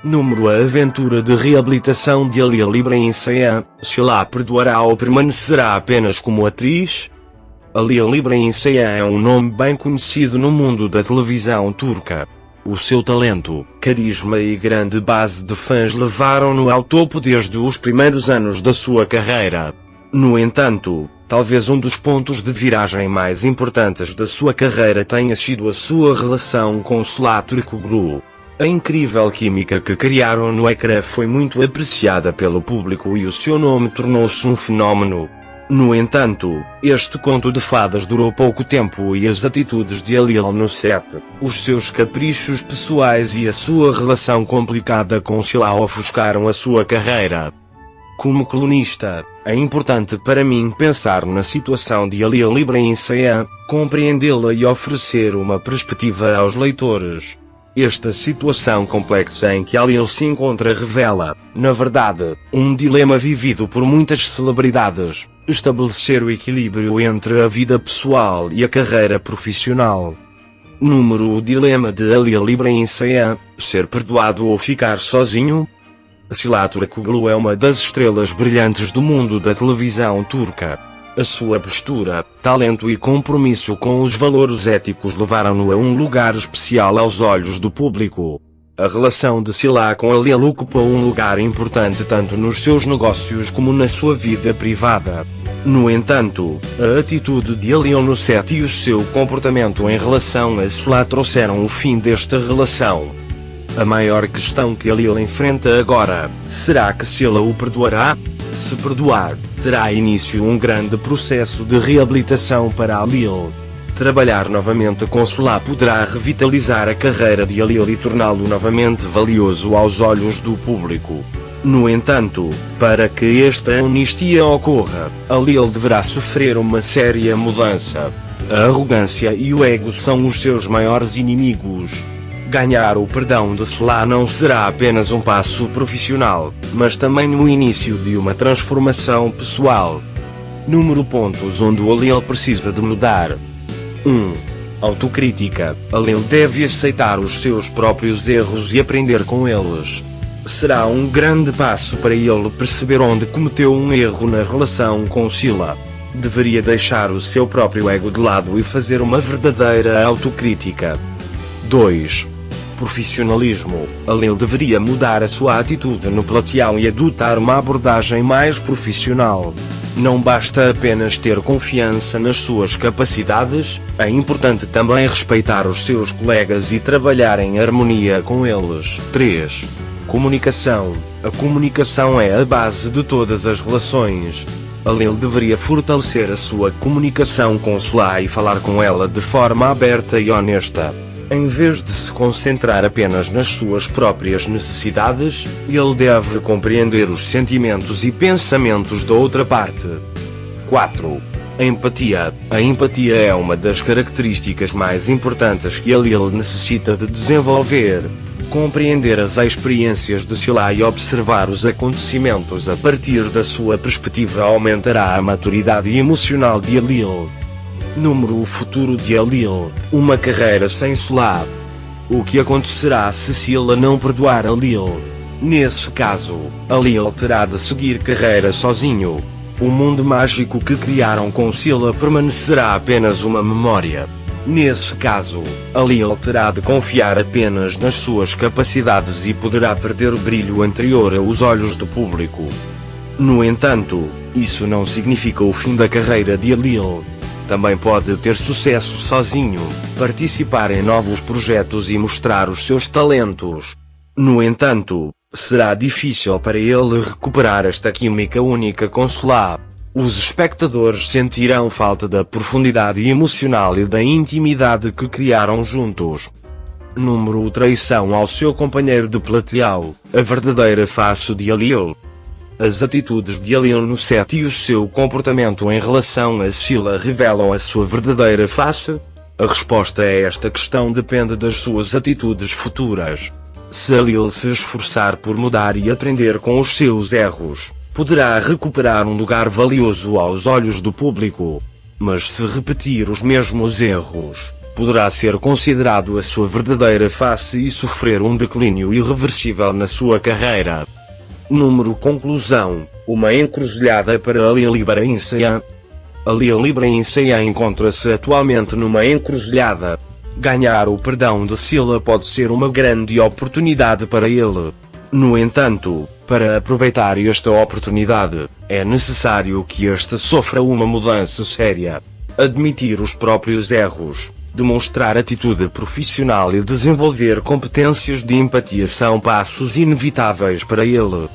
Número: a aventura de reabilitação de Alil Ibrahim Saian. Sila perdoará ou permanecerá apenas como atriz? Alil Ibrahim Saian é um nome bem conhecido no mundo da televisão turca. O seu talento, carisma e grande base de fãs levaram-no ao topo desde os primeiros anos da sua carreira. No entanto, talvez um dos pontos de viragem mais importantes da sua carreira tenha sido a sua relação com Sıla Türkoğlu. A incrível química que criaram no ecrã foi muito apreciada pelo público e o seu nome tornou-se um fenómeno. No entanto, este conto de fadas durou pouco tempo e as atitudes de Alil no set, os seus caprichos pessoais e a sua relação complicada com Sıla ofuscaram a sua carreira. Como colunista, é importante para mim pensar na situação de Alil Ibrahim Saian, compreendê-la e oferecer uma perspectiva aos leitores. Esta situação complexa em que Alil se encontra revela, na verdade, um dilema vivido por muitas celebridades: estabelecer o equilíbrio entre a vida pessoal e a carreira profissional. Número: o dilema de Alil Ibrahim Saian, ser perdoado ou ficar sozinho? Sıla Türkoğlu é uma das estrelas brilhantes do mundo da televisão turca. A sua postura, talento e compromisso com os valores éticos levaram-no a um lugar especial aos olhos do público. A relação de Sıla com Alil ocupou um lugar importante tanto nos seus negócios como na sua vida privada. No entanto, a atitude de Alil no set e o seu comportamento em relação a Sıla trouxeram o fim desta relação. A maior questão que Alil enfrenta agora: será que Sıla o perdoará? Se perdoar, terá início um grande processo de reabilitação para Alil. Trabalhar novamente com Sıla poderá revitalizar a carreira de Alil e torná-lo novamente valioso aos olhos do público. No entanto, para que esta anistia ocorra, Alil deverá sofrer uma séria mudança. A arrogância e o ego são os seus maiores inimigos. Ganhar o perdão de Sıla não será apenas um passo profissional, mas também o início de uma transformação pessoal. Número: pontos onde o Alil precisa de mudar. 1. Autocrítica. Alil deve aceitar os seus próprios erros e aprender com eles. Será um grande passo para ele perceber onde cometeu um erro na relação com Sıla. Deveria deixar o seu próprio ego de lado e fazer uma verdadeira autocrítica. 2. Profissionalismo. Alil deveria mudar a sua atitude no platô e adotar uma abordagem mais profissional. Não basta apenas ter confiança nas suas capacidades, é importante também respeitar os seus colegas e trabalhar em harmonia com eles. 3. Comunicação. A comunicação é a base de todas as relações. Alil deveria fortalecer a sua comunicação com Sıla e falar com ela de forma aberta e honesta. Em vez de se concentrar apenas nas suas próprias necessidades, ele deve compreender os sentimentos e pensamentos da outra parte. 4. Empatia. A empatia é uma das características mais importantes que Alil necessita de desenvolver. Compreender as experiências de Sıla e observar os acontecimentos a partir da sua perspectiva aumentará a maturidade emocional de Alil. Número: o futuro de Alil. Uma carreira sem Sıla. O que acontecerá se Sıla não perdoar Alil? Nesse caso, Alil terá de seguir carreira sozinho. O mundo mágico que criaram com Sıla permanecerá apenas uma memória. Nesse caso, Alil terá de confiar apenas nas suas capacidades e poderá perder o brilho anterior aos olhos do público. No entanto, isso não significa o fim da carreira de Alil. Também pode ter sucesso sozinho, participar em novos projetos e mostrar os seus talentos. No entanto, será difícil para ele recuperar esta química única com Sıla. Os espectadores sentirão falta da profundidade emocional e da intimidade que criaram juntos. Número: traição ao seu companheiro de platô. A verdadeira face de Alil. As atitudes de Alil no set e o seu comportamento em relação a Sıla revelam a sua verdadeira face? A resposta a esta questão depende das suas atitudes futuras. Se Alil se esforçar por mudar e aprender com os seus erros, poderá recuperar um lugar valioso aos olhos do público. Mas se repetir os mesmos erros, poderá ser considerado a sua verdadeira face e sofrer um declínio irreversível na sua carreira. Conclusão: uma encruzilhada para Ali Ibrahim Saian. Ali Ibrahim Saian encontra-se atualmente numa encruzilhada. Ganhar o perdão de Sila pode ser uma grande oportunidade para ele. No entanto, para aproveitar esta oportunidade, é necessário que este sofra uma mudança séria. Admitir os próprios erros, demonstrar atitude profissional e desenvolver competências de empatia são passos inevitáveis para ele.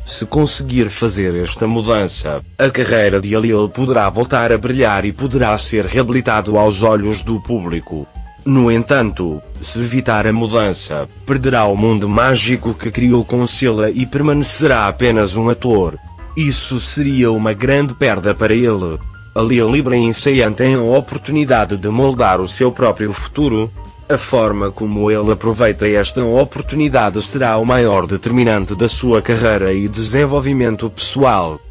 Se conseguir fazer esta mudança, a carreira de Ali poderá voltar a brilhar e poderá ser reabilitado aos olhos do público. No entanto, se evitar a mudança, perderá o mundo mágico que criou com Sila e permanecerá apenas um ator. Isso seria uma grande perda para ele. Ali Ibrahim Saian tem a oportunidade de moldar o seu próprio futuro. A forma como ele aproveita esta oportunidade será o maior determinante da sua carreira e desenvolvimento pessoal.